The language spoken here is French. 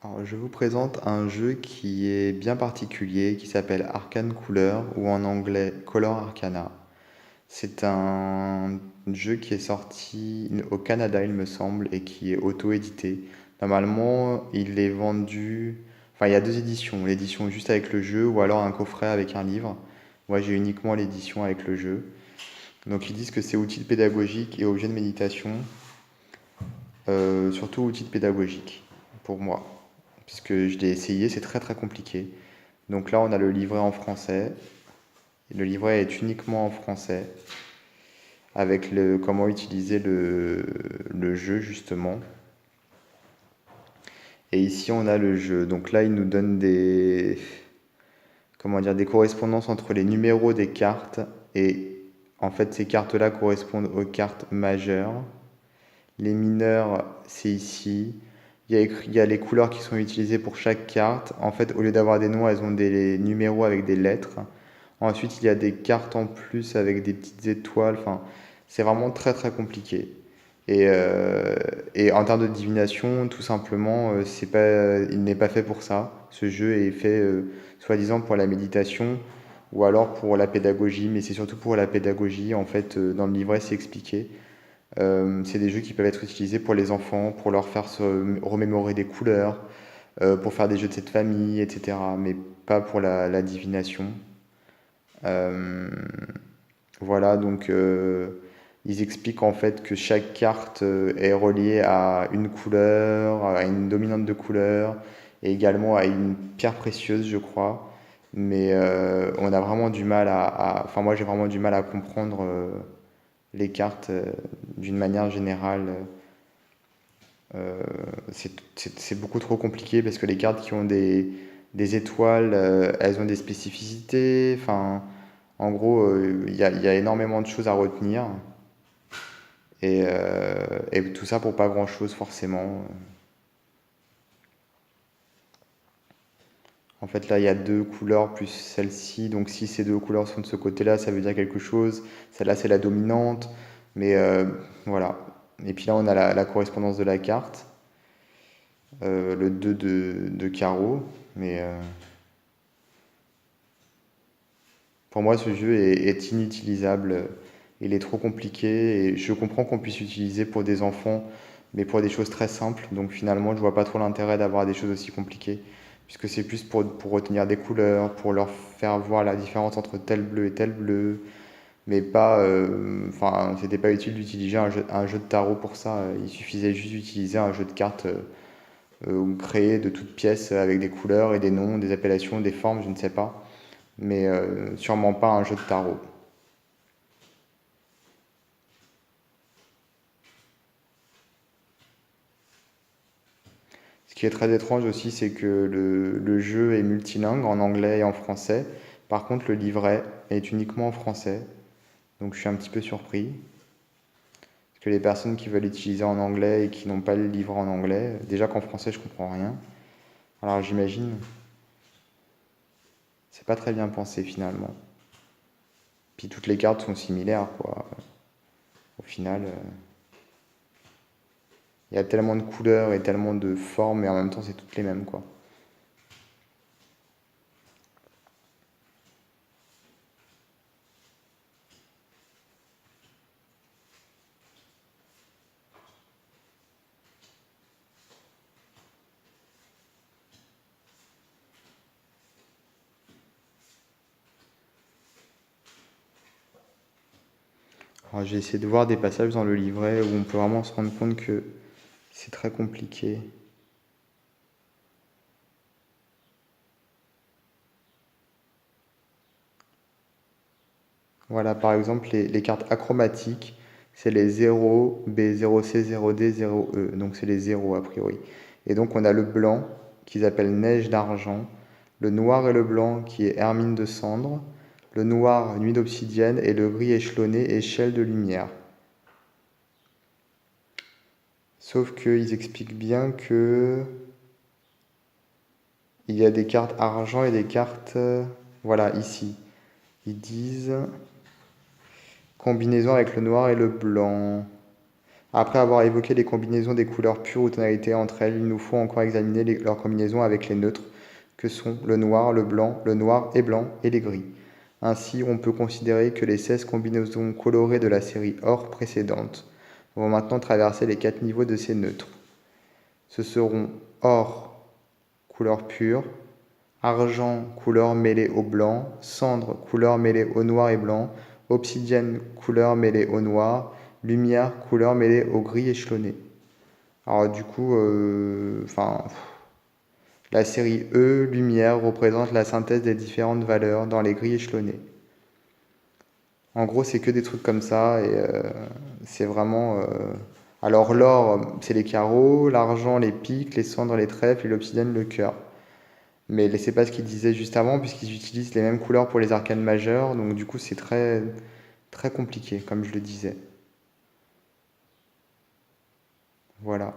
Alors, je vous présente un jeu qui est bien particulier, qui s'appelle Arcane Couleur, ou en anglais Color Arcana. C'est un jeu qui est sorti au Canada, il me semble, et qui est auto-édité. Normalement, il est vendu... Enfin, il y a deux éditions. L'édition juste avec le jeu, ou alors un coffret avec un livre. Moi, j'ai uniquement l'édition avec le jeu. Donc, ils disent que c'est outil pédagogique et objet de méditation. Surtout outil pédagogique, pour moi. Puisque je l'ai essayé, c'est très très compliqué. Donc là, on a le livret en français. Le livret est uniquement en français, avec le comment utiliser le jeu justement. Et ici, on a le jeu. Donc là, il nous donne des comment dire des correspondances entre les numéros des cartes et en fait, ces cartes-là correspondent aux cartes majeures. Les mineures, c'est ici. Il y a les couleurs qui sont utilisées pour chaque carte. En fait, au lieu d'avoir des noms, elles ont des numéros avec des lettres. Ensuite, il y a des cartes en plus avec des petites étoiles. Enfin, c'est vraiment très très compliqué. Et en termes de divination, tout simplement, il n'est pas fait pour ça. Ce jeu est fait soi-disant pour la méditation ou alors pour la pédagogie, mais c'est surtout pour la pédagogie. En fait, dans le livret, c'est expliqué. C'est des jeux qui peuvent être utilisés pour les enfants, pour leur faire se remémorer des couleurs, pour faire des jeux de cette famille, etc. Mais pas pour la divination. Euh, voilà, donc ils expliquent en fait que chaque carte est reliée à une couleur, à une dominante de couleur, et également à une pierre précieuse, je crois. Mais on a vraiment du mal enfin moi j'ai vraiment du mal à comprendre les cartes d'une manière générale. C'est beaucoup trop compliqué parce que les cartes qui ont des étoiles, elles ont des spécificités. Enfin, en gros, il y a énormément de choses à retenir. Et tout ça pour pas grand-chose forcément. En fait, là, il y a deux couleurs plus celle-ci. Donc, si ces deux couleurs sont de ce côté-là, ça veut dire quelque chose. Celle-là, c'est la dominante. Mais voilà. Et puis là, on a la correspondance de la carte. Le 2 de carreau. Mais pour moi, ce jeu est inutilisable. Il est trop compliqué. Et je comprends qu'on puisse l'utiliser pour des enfants, mais pour des choses très simples. Donc finalement, je vois pas trop l'intérêt d'avoir des choses aussi compliquées. Puisque c'est plus pour retenir des couleurs, pour leur faire voir la différence entre tel bleu et tel bleu. Mais pas. Enfin, c'était pas utile d'utiliser un jeu de tarot pour ça. Il suffisait juste d'utiliser un jeu de cartes ou créé de toutes pièces avec des couleurs et des noms, des appellations, des formes, je ne sais pas. Mais sûrement pas un jeu de tarot. Ce qui est très étrange aussi, c'est que le jeu est multilingue en anglais et en français. Par contre, le livret est uniquement en français. Donc je suis un petit peu surpris. Parce que les personnes qui veulent l'utiliser en anglais et qui n'ont pas le livre en anglais, déjà qu'en français je comprends rien. Alors j'imagine, c'est pas très bien pensé finalement. Puis toutes les cartes sont similaires, quoi. Au final, il y a tellement de couleurs et tellement de formes, et en même temps c'est toutes les mêmes, quoi. Alors j'ai essayé de voir des passages dans le livret où on peut vraiment se rendre compte que c'est très compliqué. Voilà, par exemple, les cartes achromatiques, c'est les 0, B0C, 0D, 0E. Donc c'est les 0 a priori. Et donc on a le blanc qu'ils appellent neige d'argent, le noir et le blanc qui est hermine de cendre, le noir nuit d'obsidienne et le gris échelonné échelle de lumière. Sauf qu'ils expliquent bien que il y a des cartes argent et des cartes, voilà, ici. Ils disent combinaison avec le noir et le blanc. Après avoir évoqué les combinaisons des couleurs pures ou tonalités entre elles, il nous faut encore examiner leurs combinaisons avec les neutres, que sont le noir et blanc et les gris. Ainsi, on peut considérer que les 16 combinaisons colorées de la série or précédente vont maintenant traverser les 4 niveaux de ces neutres. Ce seront or, couleur pure, argent, couleur mêlée au blanc, cendre, couleur mêlée au noir et blanc, obsidienne, couleur mêlée au noir, lumière, couleur mêlée au gris échelonné. Alors du coup, la série E, lumière, représente la synthèse des différentes valeurs dans les gris échelonnés. En gros, c'est que des trucs comme ça et c'est vraiment. Alors l'or, c'est les carreaux, l'argent, les piques, les cendres, les trèfles et l'obsidienne, le cœur. Mais c'est pas ce qu'ils disaient juste avant, puisqu'ils utilisent les mêmes couleurs pour les arcanes majeures, donc du coup c'est très, très compliqué, comme je le disais. Voilà.